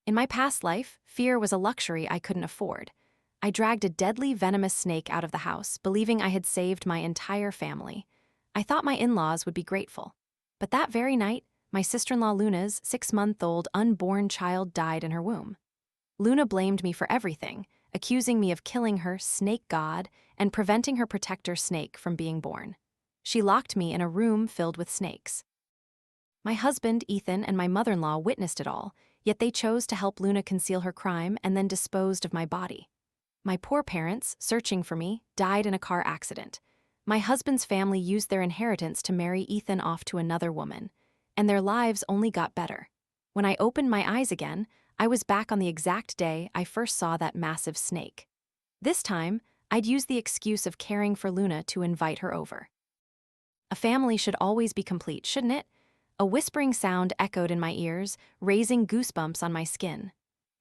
In my past life, fear was a luxury I couldn't afford. I dragged a deadly venomous snake out of the house, believing I had saved my entire family. I thought my in-laws would be grateful. But that very night, my sister-in-law Luna's 6-month-old unborn child died in her womb. Luna blamed me for everything, accusing me of killing her snake god and preventing her protector snake from being born. She locked me in a room filled with snakes. My husband, Ethan, and my mother-in-law witnessed it all, yet they chose to help Luna conceal her crime and then disposed of my body. My poor parents, searching for me, died in a car accident. My husband's family used their inheritance to marry Ethan off to another woman, and their lives only got better. When I opened my eyes again, I was back on the exact day I first saw that massive snake. This time, I'd used the excuse of caring for Luna to invite her over. A family should always be complete, shouldn't it? A whispering sound echoed in my ears, raising goosebumps on my skin.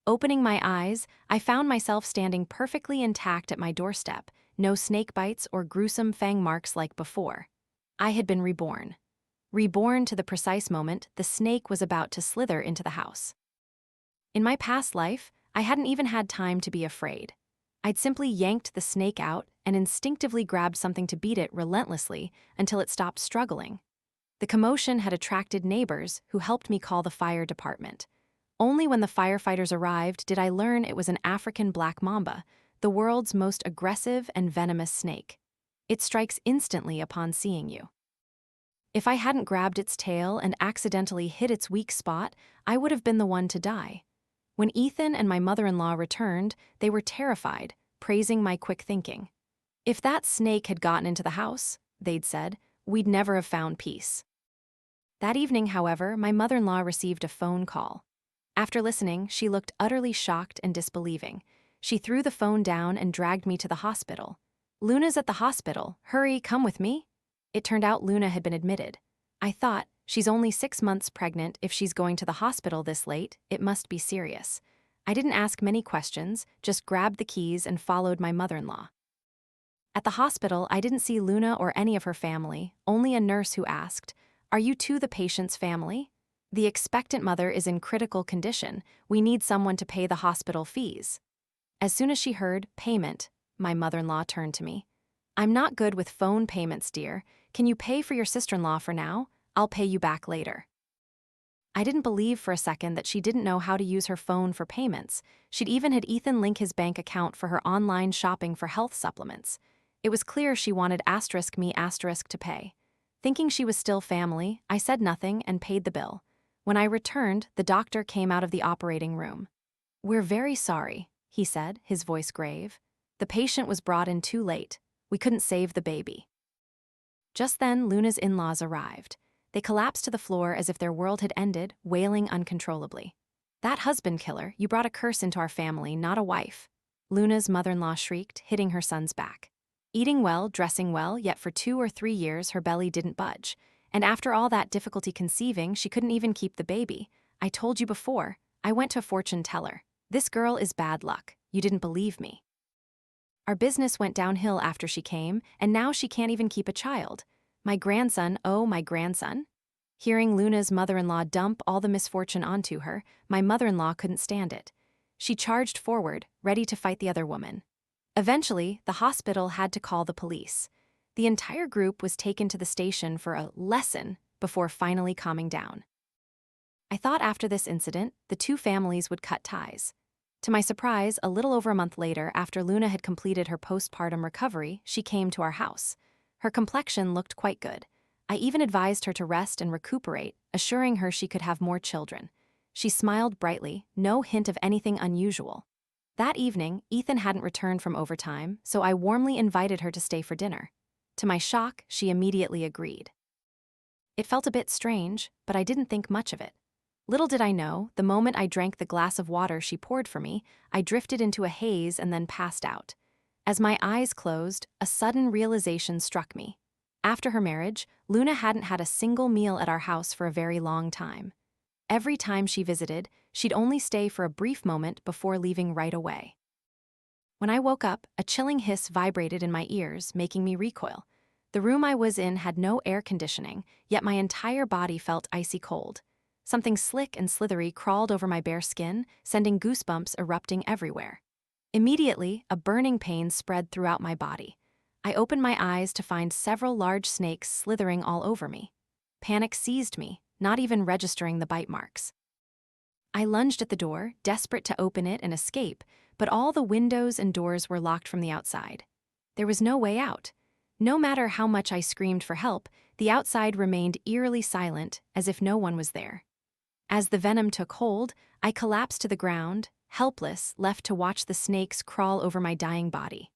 Opening my eyes, I found myself standing perfectly intact at my doorstep, no snake bites or gruesome fang marks like before. I had been reborn. Reborn to the precise moment the snake was about to slither into the house. In my past life, I hadn't even had time to be afraid. I'd simply yanked the snake out and instinctively grabbed something to beat it relentlessly until it stopped struggling. The commotion had attracted neighbors who helped me call the fire department. Only when the firefighters arrived did I learn it was an African black mamba, the world's most aggressive and venomous snake. It strikes instantly upon seeing you. If I hadn't grabbed its tail and accidentally hit its weak spot, I would have been the one to die. When Ethan and my mother-in-law returned, they were terrified, praising my quick thinking. If that snake had gotten into the house, they'd said, we'd never have found peace. That evening, however, my mother-in-law received a phone call. After listening, she looked utterly shocked and disbelieving. She threw the phone down and dragged me to the hospital. Luna's at the hospital. Hurry, come with me. It turned out Luna had been admitted. I thought, she's only 6 months pregnant. If she's going to the hospital this late, it must be serious. I didn't ask many questions, just grabbed the keys and followed my mother-in-law. At the hospital, I didn't see Luna or any of her family, only a nurse who asked, "Are you too the patient's family? The expectant mother is in critical condition. We need someone to pay the hospital fees." As soon as she heard payment, my mother-in-law turned to me. "I'm not good with phone payments, dear. Can you pay for your sister-in-law for now? I'll pay you back later." I didn't believe for a second that she didn't know how to use her phone for payments. She'd even had Ethan link his bank account for her online shopping for health supplements. It was clear she wanted *me* to pay. Thinking she was still family, I said nothing and paid the bill. When I returned, the doctor came out of the operating room. "We're very sorry," he said, his voice grave. "The patient was brought in too late. We couldn't save the baby." Just then, Luna's in-laws arrived. They collapsed to the floor as if their world had ended, wailing uncontrollably. "That husband killer, you brought a curse into our family, not a wife," Luna's mother-in-law shrieked, hitting her son's back. Eating well, dressing well, yet for 2 or 3 years her belly didn't budge. And after all that difficulty conceiving, she couldn't even keep the baby. "I told you before. I went to a fortune teller. This girl is bad luck. You didn't believe me." Our business went downhill after she came, and now she can't even keep a child. My grandson, oh, my grandson. Hearing Luna's mother-in-law dump all the misfortune onto her, my mother-in-law couldn't stand it. She charged forward, ready to fight the other woman. Eventually, the hospital had to call the police. The entire group was taken to the station for a lesson before finally calming down. I thought after this incident, the two families would cut ties. To my surprise, a little over a month later, after Luna had completed her postpartum recovery, she came to our house. Her complexion looked quite good. I even advised her to rest and recuperate, assuring her she could have more children. She smiled brightly, no hint of anything unusual. That evening, Ethan hadn't returned from overtime, so I warmly invited her to stay for dinner. To my shock, she immediately agreed. It felt a bit strange, but I didn't think much of it. Little did I know, the moment I drank the glass of water she poured for me, I drifted into a haze and then passed out. As my eyes closed, a sudden realization struck me. After her marriage, Luna hadn't had a single meal at our house for a very long time. Every time she visited, she'd only stay for a brief moment before leaving right away. When I woke up, a chilling hiss vibrated in my ears, making me recoil. The room I was in had no air conditioning, yet my entire body felt icy cold. Something slick and slithery crawled over my bare skin, sending goosebumps erupting everywhere. Immediately, a burning pain spread throughout my body. I opened my eyes to find several large snakes slithering all over me. Panic seized me, not even registering the bite marks. I lunged at the door, desperate to open it and escape, but all the windows and doors were locked from the outside. There was no way out. No matter how much I screamed for help, the outside remained eerily silent, as if no one was there. As the venom took hold, I collapsed to the ground, helpless, left to watch the snakes crawl over my dying body.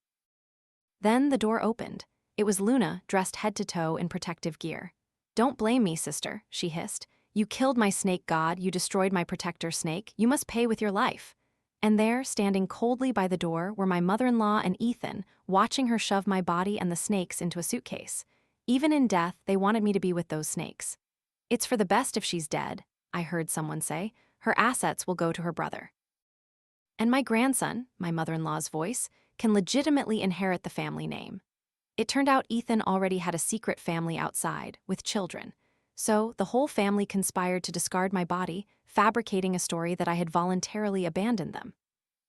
Then the door opened. It was Luna, dressed head to toe in protective gear. "Don't blame me, sister," she hissed. "You killed my snake god, you destroyed my protector snake, you must pay with your life." And there, standing coldly by the door, were my mother-in-law and Ethan, watching her shove my body and the snakes into a suitcase. Even in death, they wanted me to be with those snakes. "It's for the best if she's dead," I heard someone say. "Her assets will go to her brother. And my grandson," my mother-in-law's voice, "can legitimately inherit the family name." It turned out Ethan already had a secret family outside, with children. So, the whole family conspired to discard my body, fabricating a story that I had voluntarily abandoned them.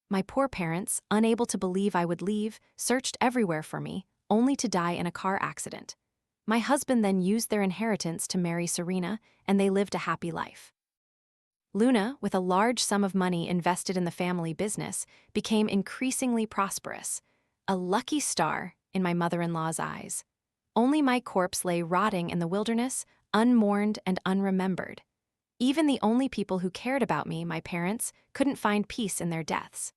My poor parents, unable to believe I would leave, searched everywhere for me, only to die in a car accident. My husband then used their inheritance to marry Serena, and they lived a happy life. Luna, with a large sum of money invested in the family business, became increasingly prosperous. A lucky star in my mother-in-law's eyes. Only my corpse lay rotting in the wilderness, unmourned and unremembered. Even the only people who cared about me, my parents, couldn't find peace in their deaths.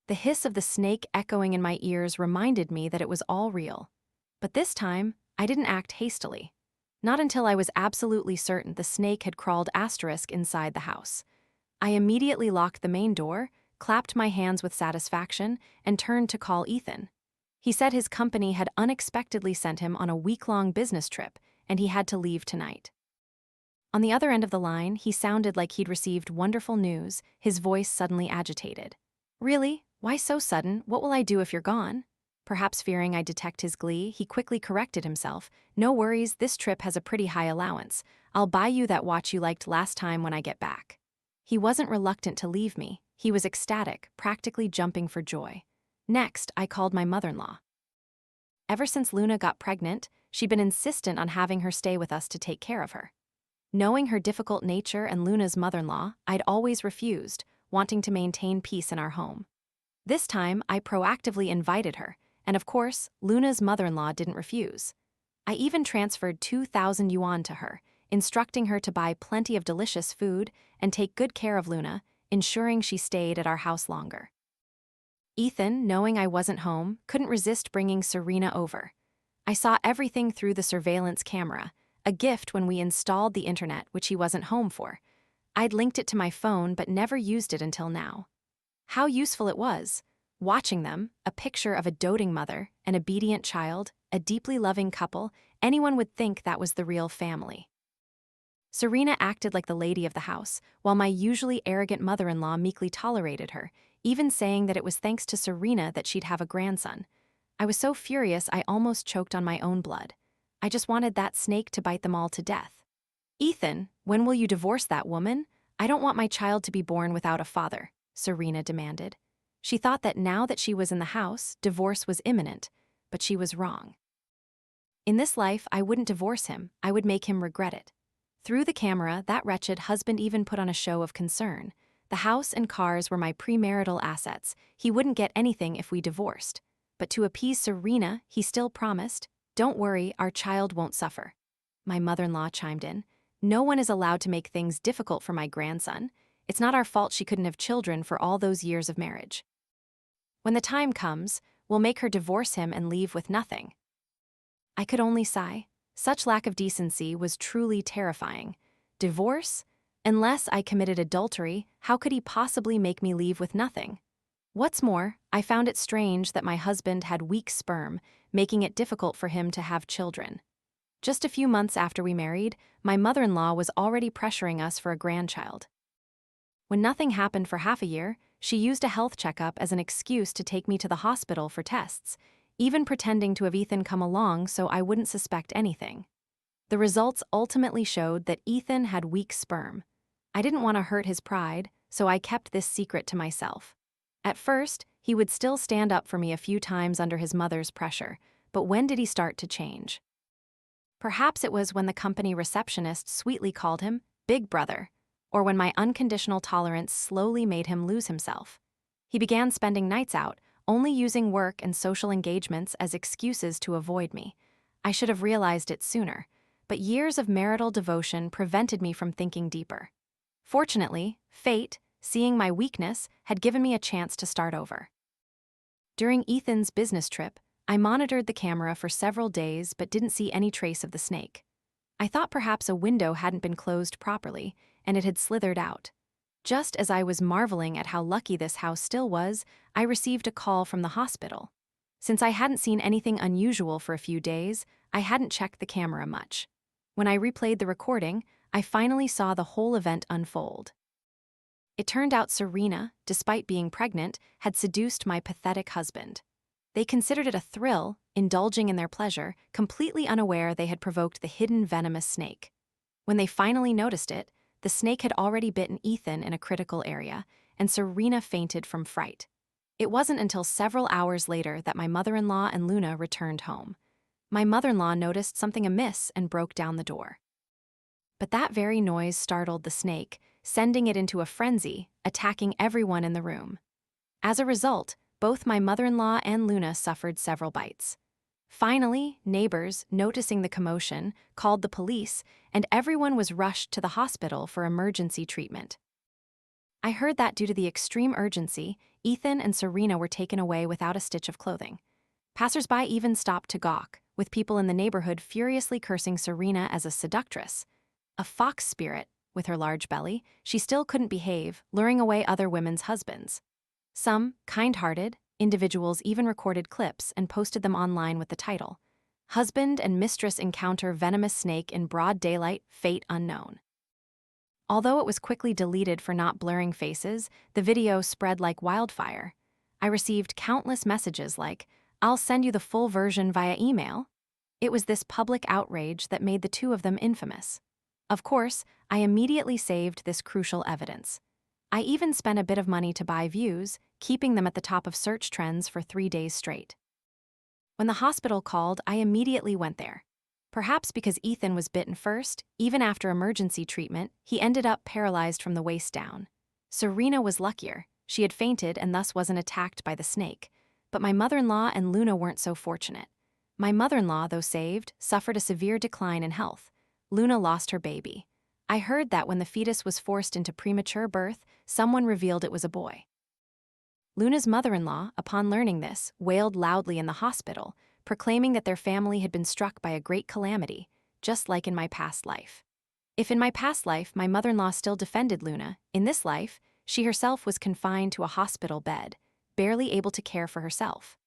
The hiss of the snake echoing in my ears reminded me that it was all real. But this time, I didn't act hastily. Not until I was absolutely certain the snake had crawled inside the house. I immediately locked the main door, clapped my hands with satisfaction, and turned to call Ethan. He said his company had unexpectedly sent him on a week-long business trip, and he had to leave tonight. On the other end of the line, he sounded like he'd received wonderful news, his voice suddenly agitated. "Really? Why so sudden? What will I do if you're gone?" Perhaps fearing I'd detect his glee, he quickly corrected himself. "No worries, this trip has a pretty high allowance. I'll buy you that watch you liked last time when I get back." He wasn't reluctant to leave me. He was ecstatic, practically jumping for joy. Next, I called my mother-in-law. Ever since Luna got pregnant, she'd been insistent on having her stay with us to take care of her. Knowing her difficult nature and Luna's mother-in-law, I'd always refused, wanting to maintain peace in our home. This time, I proactively invited her, and of course, Luna's mother-in-law didn't refuse. I even transferred 2,000 yuan to her, instructing her to buy plenty of delicious food and take good care of Luna, ensuring she stayed at our house longer. Ethan, knowing I wasn't home, couldn't resist bringing Serena over. I saw everything through the surveillance camera, a gift when we installed the internet, which he wasn't home for. I'd linked it to my phone but never used it until now. How useful it was. Watching them, a picture of a doting mother, an obedient child, a deeply loving couple, anyone would think that was the real family. Serena acted like the lady of the house, while my usually arrogant mother-in-law meekly tolerated her, even saying that it was thanks to Serena that she'd have a grandson. I was so furious I almost choked on my own blood. I just wanted that snake to bite them all to death. "Ethan, when will you divorce that woman? I don't want my child to be born without a father," Serena demanded. She thought that now that she was in the house, divorce was imminent, but she was wrong. In this life, I wouldn't divorce him, I would make him regret it. Through the camera, that wretched husband even put on a show of concern. The house and cars were my premarital assets. He wouldn't get anything if we divorced. But to appease Serena, he still promised, "Don't worry, our child won't suffer." My mother-in-law chimed in. "No one is allowed to make things difficult for my grandson. It's not our fault she couldn't have children for all those years of marriage. When the time comes, we'll make her divorce him and leave with nothing." I could only sigh. Such lack of decency was truly terrifying. Divorce? Unless I committed adultery, how could he possibly make me leave with nothing? What's more, I found it strange that my husband had weak sperm, making it difficult for him to have children. Just a few months after we married, my mother-in-law was already pressuring us for a grandchild. When nothing happened for half a year, she used a health checkup as an excuse to take me to the hospital for tests, even pretending to have Ethan come along so I wouldn't suspect anything. The results ultimately showed that Ethan had weak sperm. I didn't want to hurt his pride, so I kept this secret to myself. At first, he would still stand up for me a few times under his mother's pressure, but when did he start to change? Perhaps it was when the company receptionist sweetly called him Big Brother, or when my unconditional tolerance slowly made him lose himself. He began spending nights out, only using work and social engagements as excuses to avoid me. I should have realized it sooner, but years of marital devotion prevented me from thinking deeper. Fortunately, fate, seeing my weakness, had given me a chance to start over. During Ethan's business trip, I monitored the camera for several days but didn't see any trace of the snake. I thought perhaps a window hadn't been closed properly, and it had slithered out. Just as I was marveling at how lucky this house still was, I received a call from the hospital. Since I hadn't seen anything unusual for a few days, I hadn't checked the camera much. When I replayed the recording, I finally saw the whole event unfold. It turned out Serena, despite being pregnant, had seduced my pathetic husband. They considered it a thrill, indulging in their pleasure, completely unaware they had provoked the hidden venomous snake. When they finally noticed it, the snake had already bitten Ethan in a critical area, and Serena fainted from fright. It wasn't until several hours later that my mother-in-law and Luna returned home. My mother-in-law noticed something amiss and broke down the door. But that very noise startled the snake, sending it into a frenzy, attacking everyone in the room. As a result, both my mother-in-law and Luna suffered several bites. Finally, neighbors, noticing the commotion, called the police, and everyone was rushed to the hospital for emergency treatment. I heard that due to the extreme urgency, Ethan and Serena were taken away without a stitch of clothing. Passers-by even stopped to gawk, with people in the neighborhood furiously cursing Serena as a seductress. A fox spirit, with her large belly, she still couldn't behave, luring away other women's husbands. Some, kind-hearted, individuals even recorded clips and posted them online with the title, "Husband and Mistress Encounter Venomous Snake in Broad Daylight, Fate Unknown." Although it was quickly deleted for not blurring faces, the video spread like wildfire. I received countless messages like, "I'll send you the full version via email." It was this public outrage that made the two of them infamous. Of course, I immediately saved this crucial evidence. I even spent a bit of money to buy views, keeping them at the top of search trends for 3 days straight. When the hospital called, I immediately went there. Perhaps because Ethan was bitten first, even after emergency treatment, he ended up paralyzed from the waist down. Serena was luckier. She had fainted and thus wasn't attacked by the snake. But my mother-in-law and Luna weren't so fortunate. My mother-in-law, though saved, suffered a severe decline in health. Luna lost her baby. I heard that when the fetus was forced into premature birth, someone revealed it was a boy. Luna's mother-in-law, upon learning this, wailed loudly in the hospital, proclaiming that their family had been struck by a great calamity, just like in my past life. If in my past life my mother-in-law still defended Luna, in this life, she herself was confined to a hospital bed, barely able to care for herself.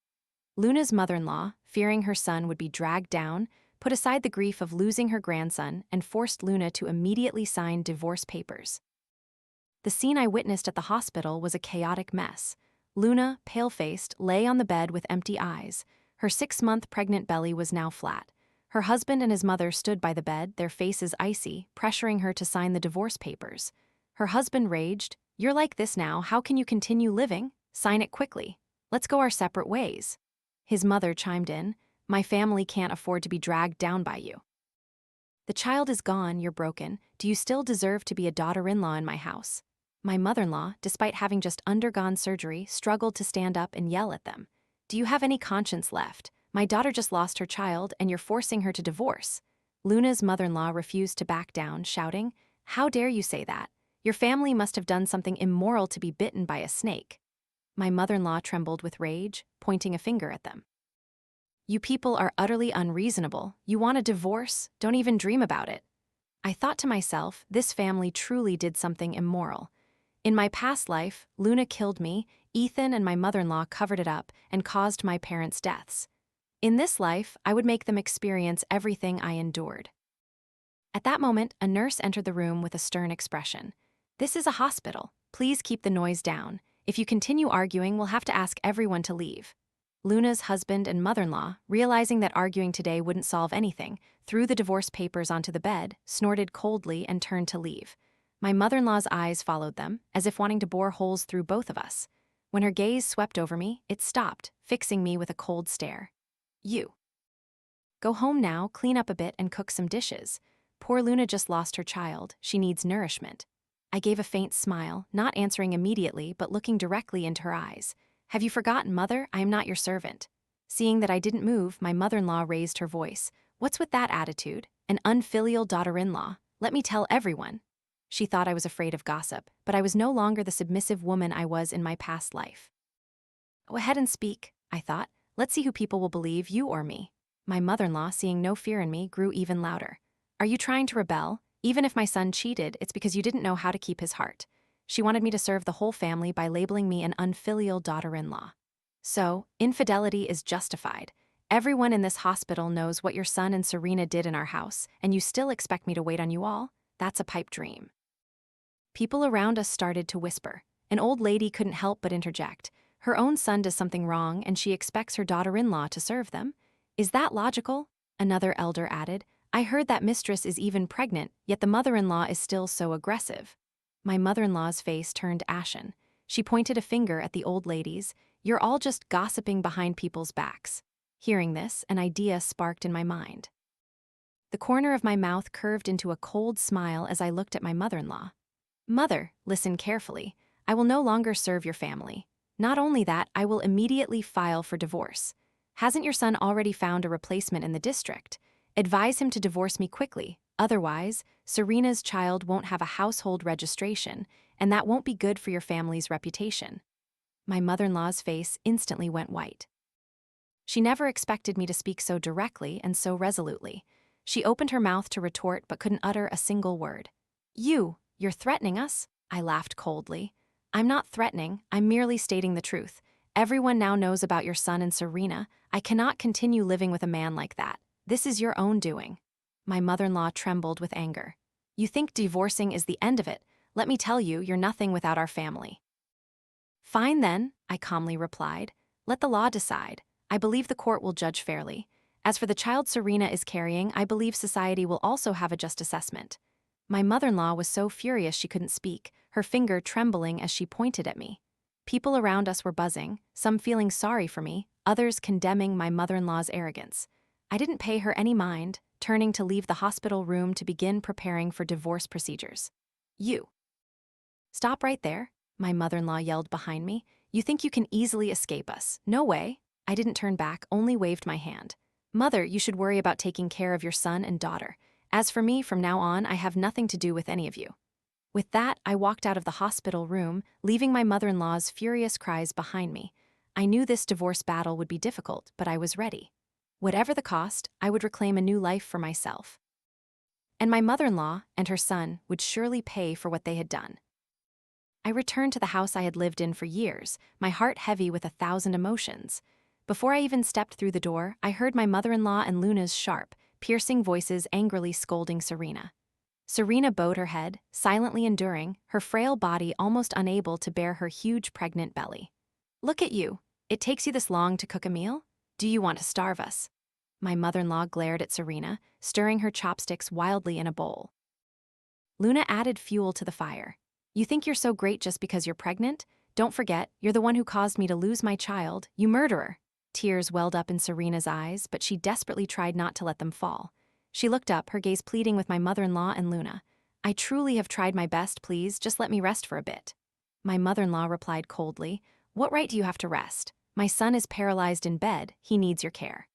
Luna's mother-in-law, fearing her son would be dragged down, put aside the grief of losing her grandson and forced Luna to immediately sign divorce papers. The scene I witnessed at the hospital was a chaotic mess. Luna, pale-faced, lay on the bed with empty eyes. Her 6-month pregnant belly was now flat. Her husband and his mother stood by the bed, their faces icy, pressuring her to sign the divorce papers. Her husband raged, "You're like this now, how can you continue living? Sign it quickly. Let's go our separate ways." His mother chimed in, "My family can't afford to be dragged down by you. The child is gone, you're broken. Do you still deserve to be a daughter-in-law in my house?" My mother-in-law, despite having just undergone surgery, struggled to stand up and yell at them. "Do you have any conscience left? My daughter just lost her child, and you're forcing her to divorce." Luna's mother-in-law refused to back down, shouting, "How dare you say that? Your family must have done something immoral to be bitten by a snake." My mother-in-law trembled with rage, pointing a finger at them. "You people are utterly unreasonable. You want a divorce? Don't even dream about it." I thought to myself, this family truly did something immoral. In my past life, Luna killed me, Ethan and my mother-in-law covered it up, and caused my parents' deaths. In this life, I would make them experience everything I endured. At that moment, a nurse entered the room with a stern expression. "This is a hospital. Please keep the noise down. If you continue arguing, we'll have to ask everyone to leave." Luna's husband and mother-in-law, realizing that arguing today wouldn't solve anything, threw the divorce papers onto the bed, snorted coldly, and turned to leave. My mother-in-law's eyes followed them, as if wanting to bore holes through both of us. When her gaze swept over me, it stopped, fixing me with a cold stare. You. Go home now, clean up a bit, and cook some dishes. Poor Luna just lost her child. She needs nourishment. I gave a faint smile, not answering immediately, but looking directly into her eyes. Have you forgotten, Mother? I am not your servant. Seeing that I didn't move, my mother-in-law raised her voice. What's with that attitude? An unfilial daughter-in-law. Let me tell everyone. She thought I was afraid of gossip, but I was no longer the submissive woman I was in my past life. Go ahead and speak, I thought. Let's see who people will believe, you or me. My mother-in-law, seeing no fear in me, grew even louder. Are you trying to rebel? Even if my son cheated, it's because you didn't know how to keep his heart. She wanted me to serve the whole family by labeling me an unfilial daughter-in-law. So, infidelity is justified. Everyone in this hospital knows what your son and Serena did in our house, and you still expect me to wait on you all? That's a pipe dream. People around us started to whisper. An old lady couldn't help but interject. Her own son does something wrong, and she expects her daughter-in-law to serve them. Is that logical? Another elder added. I heard that mistress is even pregnant, yet the mother-in-law is still so aggressive. My mother-in-law's face turned ashen. She pointed a finger at the old ladies. You're all just gossiping behind people's backs. Hearing this, an idea sparked in my mind. The corner of my mouth curved into a cold smile as I looked at my mother-in-law. Mother, listen carefully. I will no longer serve your family. Not only that, I will immediately file for divorce. Hasn't your son already found a replacement in the district? Advise him to divorce me quickly. Otherwise, Serena's child won't have a household registration, and that won't be good for your family's reputation. My mother-in-law's face instantly went white. She never expected me to speak so directly and so resolutely. She opened her mouth to retort but couldn't utter a single word. You're threatening us? I laughed coldly. I'm not threatening, I'm merely stating the truth. Everyone now knows about your son and Serena. I cannot continue living with a man like that. This is your own doing. My mother-in-law trembled with anger. You think divorcing is the end of it? Let me tell you, you're nothing without our family. Fine then, I calmly replied. Let the law decide. I believe the court will judge fairly. As for the child Serena is carrying, I believe society will also have a just assessment. My mother-in-law was so furious she couldn't speak, her finger trembling as she pointed at me. People around us were buzzing, some feeling sorry for me, others condemning my mother-in-law's arrogance. I didn't pay her any mind, turning to leave the hospital room to begin preparing for divorce procedures. You. Stop right there, my mother-in-law yelled behind me. You think you can easily escape us? No way. I didn't turn back, only waved my hand. Mother, you should worry about taking care of your son and daughter. As for me, from now on, I have nothing to do with any of you. With that, I walked out of the hospital room, leaving my mother-in-law's furious cries behind me. I knew this divorce battle would be difficult, but I was ready. Whatever the cost, I would reclaim a new life for myself. And my mother-in-law and her son would surely pay for what they had done. I returned to the house I had lived in for years, my heart heavy with 1,000 emotions. Before I even stepped through the door, I heard my mother-in-law and Luna's sharp, piercing voices angrily scolding Serena. Serena bowed her head, silently enduring, her frail body almost unable to bear her huge pregnant belly. Look at you. It takes you this long to cook a meal? Do you want to starve us? My mother-in-law glared at Serena, stirring her chopsticks wildly in a bowl. Luna added fuel to the fire. You think you're so great just because you're pregnant? Don't forget, you're the one who caused me to lose my child, you murderer. Tears welled up in Serena's eyes, but she desperately tried not to let them fall. She looked up, her gaze pleading with my mother-in-law and Luna. I truly have tried my best, please, just let me rest for a bit. My mother-in-law replied coldly, What right do you have to rest? My son is paralyzed in bed, he needs your care.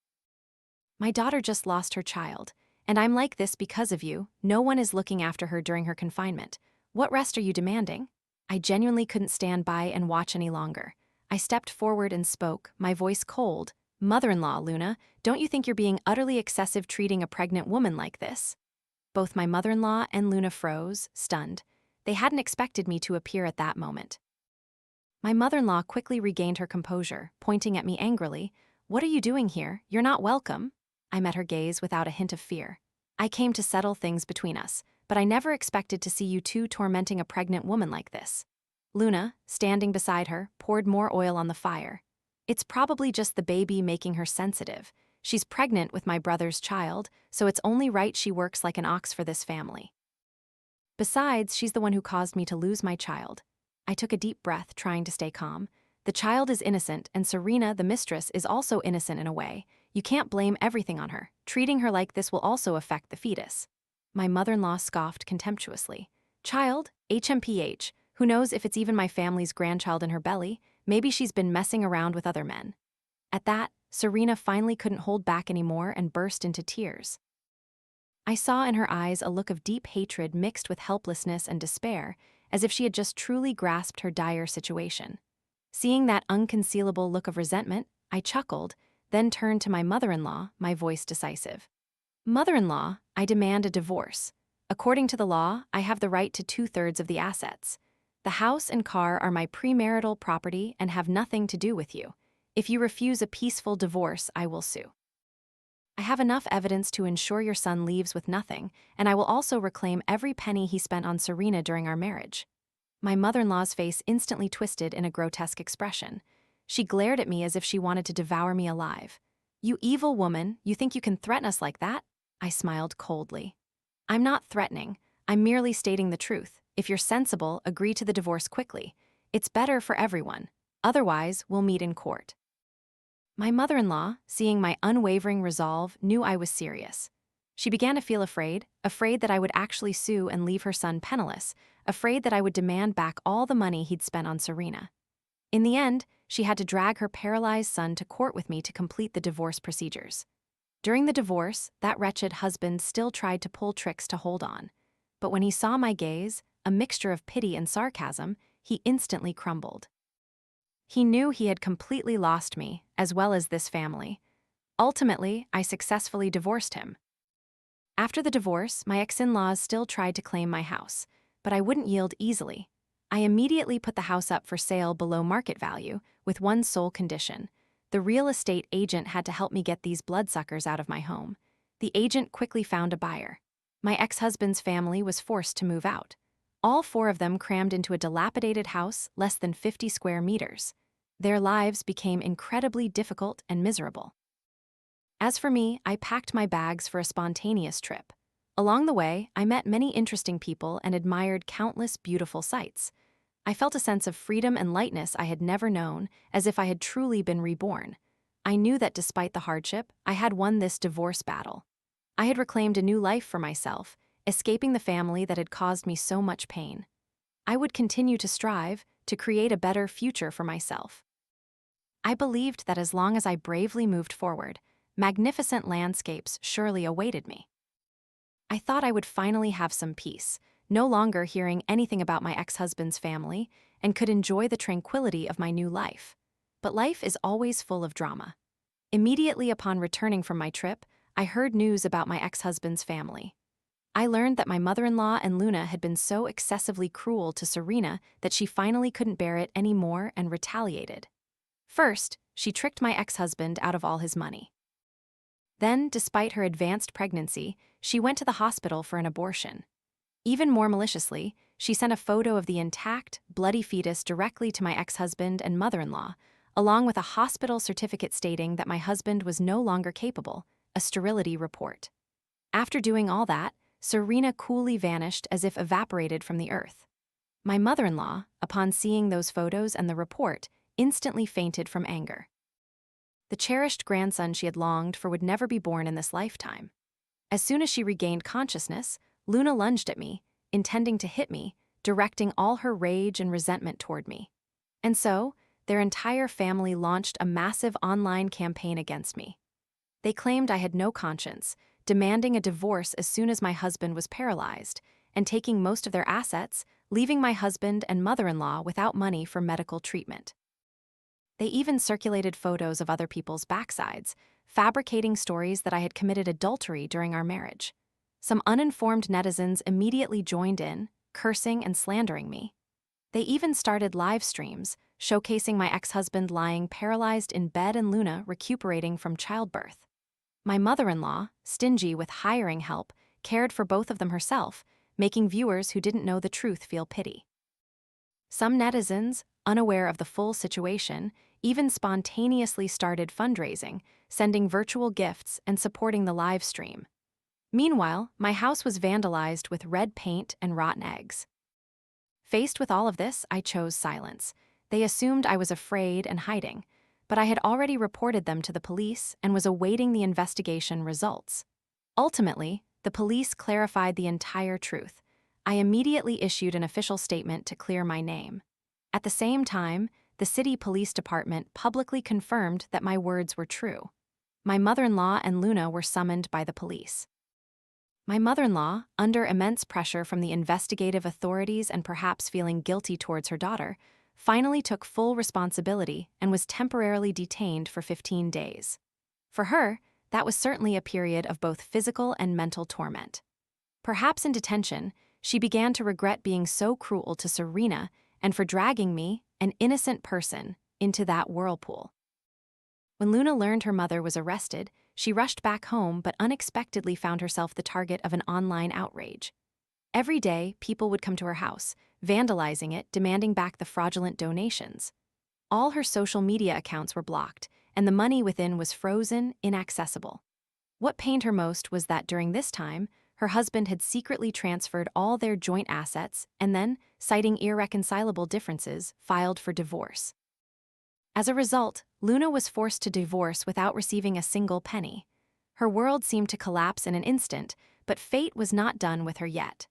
My daughter just lost her child, and I'm like this because of you. No one is looking after her during her confinement. What rest are you demanding? I genuinely couldn't stand by and watch any longer. I stepped forward and spoke, my voice cold. Mother-in-law, Luna, don't you think you're being utterly excessive treating a pregnant woman like this? Both my mother-in-law and Luna froze, stunned. They hadn't expected me to appear at that moment. My mother-in-law quickly regained her composure, pointing at me angrily. What are you doing here? You're not welcome. I met her gaze without a hint of fear. I came to settle things between us, but I never expected to see you two tormenting a pregnant woman like this. Luna, standing beside her, poured more oil on the fire. It's probably just the baby making her sensitive. She's pregnant with my brother's child, so it's only right she works like an ox for this family. Besides, she's the one who caused me to lose my child. I took a deep breath, trying to stay calm. The child is innocent, and Serena, the mistress, is also innocent in a way. You can't blame everything on her. Treating her like this will also affect the fetus. My mother-in-law scoffed contemptuously. Child? HMPH. Who knows if it's even my family's grandchild in her belly? Maybe she's been messing around with other men. At that, Serena finally couldn't hold back anymore and burst into tears. I saw in her eyes a look of deep hatred mixed with helplessness and despair, as if she had just truly grasped her dire situation. Seeing that unconcealable look of resentment, I chuckled, then turned to my mother-in-law, my voice decisive. Mother-in-law, I demand a divorce. According to the law, I have the right to 2/3 of the assets. The house and car are my premarital property and have nothing to do with you. If you refuse a peaceful divorce, I will sue. I have enough evidence to ensure your son leaves with nothing, and I will also reclaim every penny he spent on Serena during our marriage. My mother-in-law's face instantly twisted in a grotesque expression. She glared at me as if she wanted to devour me alive. You evil woman, you think you can threaten us like that? I smiled coldly. I'm not threatening. I'm merely stating the truth. If you're sensible, agree to the divorce quickly. It's better for everyone. Otherwise, we'll meet in court. My mother-in-law, seeing my unwavering resolve, knew I was serious. She began to feel afraid that I would actually sue and leave her son penniless, afraid that I would demand back all the money he'd spent on Serena. In the end, she had to drag her paralyzed son to court with me to complete the divorce procedures. During the divorce, that wretched husband still tried to pull tricks to hold on. But when he saw my gaze, a mixture of pity and sarcasm, he instantly crumbled. He knew he had completely lost me, as well as this family. Ultimately, I successfully divorced him. After the divorce, my ex-in-laws still tried to claim my house, but I wouldn't yield easily. I immediately put the house up for sale below market value, with one sole condition. The real estate agent had to help me get these bloodsuckers out of my home. The agent quickly found a buyer. My ex-husband's family was forced to move out. All 4 of them crammed into a dilapidated house less than 50 square meters. Their lives became incredibly difficult and miserable. As for me, I packed my bags for a spontaneous trip. Along the way, I met many interesting people and admired countless beautiful sights. I felt a sense of freedom and lightness I had never known, as if I had truly been reborn. I knew that despite the hardship, I had won this divorce battle. I had reclaimed a new life for myself, escaping the family that had caused me so much pain. I would continue to strive to create a better future for myself. I believed that as long as I bravely moved forward, magnificent landscapes surely awaited me. I thought I would finally have some peace, no longer hearing anything about my ex-husband's family, and could enjoy the tranquility of my new life. But life is always full of drama. Immediately upon returning from my trip, I heard news about my ex-husband's family. I learned that my mother-in-law and Luna had been so excessively cruel to Serena that she finally couldn't bear it anymore and retaliated. First, she tricked my ex-husband out of all his money. Then, despite her advanced pregnancy, she went to the hospital for an abortion. Even more maliciously, she sent a photo of the intact, bloody fetus directly to my ex-husband and mother-in-law, along with a hospital certificate stating that my husband was no longer capable, a sterility report. After doing all that, Serena coolly vanished as if evaporated from the earth. My mother-in-law, upon seeing those photos and the report, instantly fainted from anger. The cherished grandson she had longed for would never be born in this lifetime. As soon as she regained consciousness, Luna lunged at me, intending to hit me, directing all her rage and resentment toward me. And so, their entire family launched a massive online campaign against me. They claimed I had no conscience, demanding a divorce as soon as my husband was paralyzed, and taking most of their assets, leaving my husband and mother-in-law without money for medical treatment. They even circulated photos of other people's backsides, fabricating stories that I had committed adultery during our marriage. Some uninformed netizens immediately joined in, cursing and slandering me. They even started live streams, showcasing my ex-husband lying paralyzed in bed and Luna recuperating from childbirth. My mother-in-law, stingy with hiring help, cared for both of them herself, making viewers who didn't know the truth feel pity. Some netizens, unaware of the full situation, even spontaneously started fundraising, sending virtual gifts and supporting the live stream. Meanwhile, my house was vandalized with red paint and rotten eggs. Faced with all of this, I chose silence. They assumed I was afraid and hiding, but I had already reported them to the police and was awaiting the investigation results. Ultimately, the police clarified the entire truth. I immediately issued an official statement to clear my name. At the same time, the city police department publicly confirmed that my words were true. My mother-in-law and Luna were summoned by the police. My mother-in-law, under immense pressure from the investigative authorities and perhaps feeling guilty towards her daughter, finally took full responsibility and was temporarily detained for 15 days. For her, that was certainly a period of both physical and mental torment. Perhaps in detention, she began to regret being so cruel to Serena and for dragging me, an innocent person, into that whirlpool. When Luna learned her mother was arrested, she rushed back home but unexpectedly found herself the target of an online outrage. Every day, people would come to her house, vandalizing it, demanding back the fraudulent donations. All her social media accounts were blocked, and the money within was frozen, inaccessible. What pained her most was that during this time, her husband had secretly transferred all their joint assets and then, citing irreconcilable differences, filed for divorce. As a result, Luna was forced to divorce without receiving a single penny. Her world seemed to collapse in an instant, but fate was not done with her yet.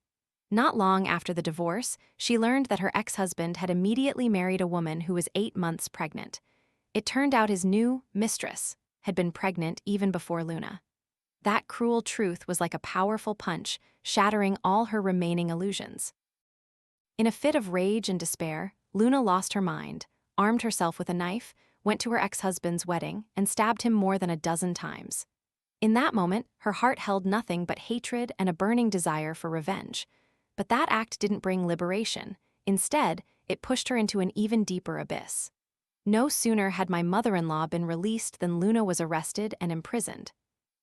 Not long after the divorce, she learned that her ex-husband had immediately married a woman who was 8 months pregnant. It turned out his new mistress had been pregnant even before Luna. That cruel truth was like a powerful punch, shattering all her remaining illusions. In a fit of rage and despair, Luna lost her mind, armed herself with a knife, went to her ex-husband's wedding, and stabbed him more than a dozen times. In that moment, her heart held nothing but hatred and a burning desire for revenge. But that act didn't bring liberation. Instead, it pushed her into an even deeper abyss. No sooner had my mother-in-law been released than Luna was arrested and imprisoned.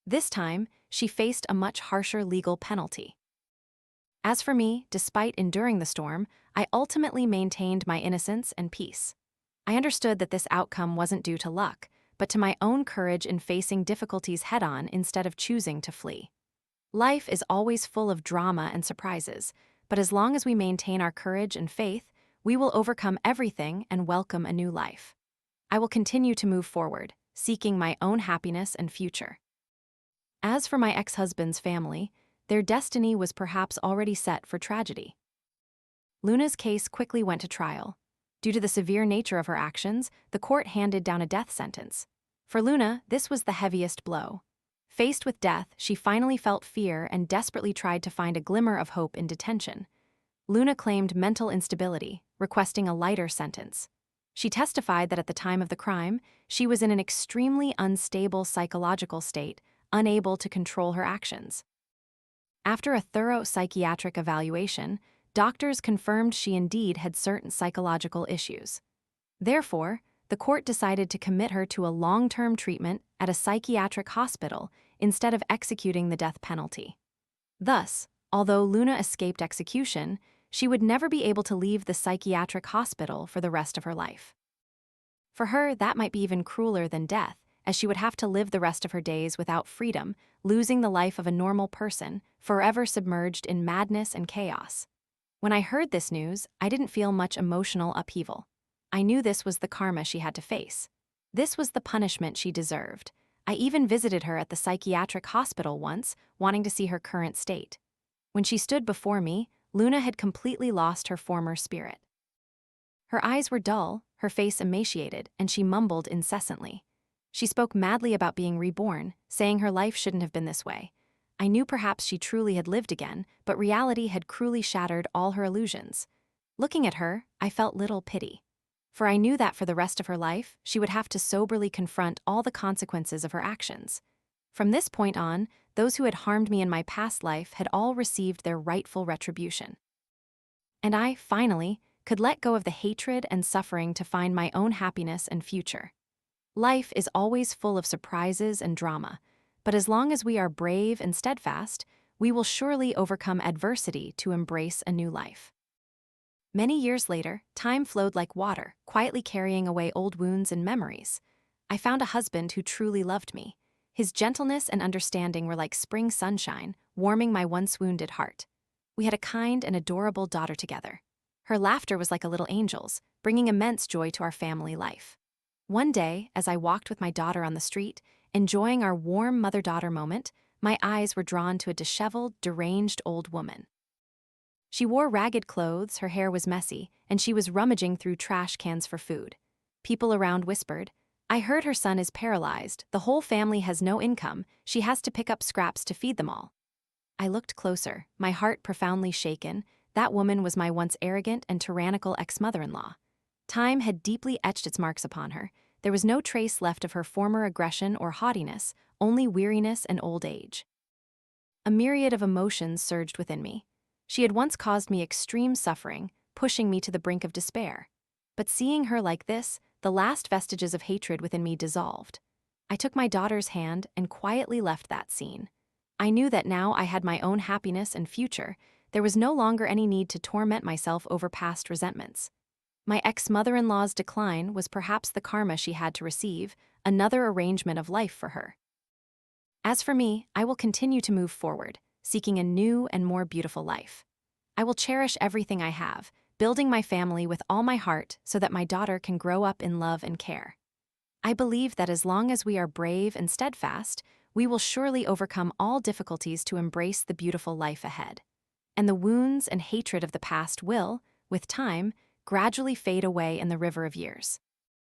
This time, she faced a much harsher legal penalty. As for me, despite enduring the storm, I ultimately maintained my innocence and peace. I understood that this outcome wasn't due to luck, but to my own courage in facing difficulties head-on instead of choosing to flee. Life is always full of drama and surprises, but as long as we maintain our courage and faith, we will overcome everything and welcome a new life. I will continue to move forward, seeking my own happiness and future. As for my ex-husband's family, their destiny was perhaps already set for tragedy. Luna's case quickly went to trial. Due to the severe nature of her actions, the court handed down a death sentence. For Luna, this was the heaviest blow. Faced with death, she finally felt fear and desperately tried to find a glimmer of hope in detention. Luna claimed mental instability, requesting a lighter sentence. She testified that at the time of the crime, she was in an extremely unstable psychological state, unable to control her actions. After a thorough psychiatric evaluation, doctors confirmed she indeed had certain psychological issues. Therefore, the court decided to commit her to a long-term treatment at a psychiatric hospital instead of executing the death penalty. Thus, although Luna escaped execution, she would never be able to leave the psychiatric hospital for the rest of her life. For her, that might be even crueler than death, as she would have to live the rest of her days without freedom, losing the life of a normal person, forever submerged in madness and chaos. When I heard this news, I didn't feel much emotional upheaval. I knew this was the karma she had to face. This was the punishment she deserved. I even visited her at the psychiatric hospital once, wanting to see her current state. When she stood before me, Luna had completely lost her former spirit. Her eyes were dull, her face emaciated, and she mumbled incessantly. She spoke madly about being reborn, saying her life shouldn't have been this way. I knew perhaps she truly had lived again, but reality had cruelly shattered all her illusions. Looking at her, I felt little pity. For I knew that for the rest of her life, she would have to soberly confront all the consequences of her actions. From this point on, those who had harmed me in my past life had all received their rightful retribution. And I, finally, could let go of the hatred and suffering to find my own happiness and future. Life is always full of surprises and drama, but as long as we are brave and steadfast, we will surely overcome adversity to embrace a new life. Many years later, time flowed like water, quietly carrying away old wounds and memories. I found a husband who truly loved me. His gentleness and understanding were like spring sunshine, warming my once wounded heart. We had a kind and adorable daughter together. Her laughter was like a little angel's, bringing immense joy to our family life. One day, as I walked with my daughter on the street, enjoying our warm mother-daughter moment, my eyes were drawn to a disheveled, deranged old woman. She wore ragged clothes, her hair was messy, and she was rummaging through trash cans for food. People around whispered, "I heard her son is paralyzed, the whole family has no income, she has to pick up scraps to feed them all." I looked closer, my heart profoundly shaken. That woman was my once arrogant and tyrannical ex-mother-in-law. Time had deeply etched its marks upon her. There was no trace left of her former aggression or haughtiness, only weariness and old age. A myriad of emotions surged within me. She had once caused me extreme suffering, pushing me to the brink of despair. But seeing her like this, the last vestiges of hatred within me dissolved. I took my daughter's hand and quietly left that scene. I knew that now I had my own happiness and future. There was no longer any need to torment myself over past resentments. My ex-mother-in-law's decline was perhaps the karma she had to receive, another arrangement of life for her. As for me, I will continue to move forward, seeking a new and more beautiful life. I will cherish everything I have, building my family with all my heart so that my daughter can grow up in love and care. I believe that as long as we are brave and steadfast, we will surely overcome all difficulties to embrace the beautiful life ahead. And the wounds and hatred of the past will, with time, gradually fade away in the river of years.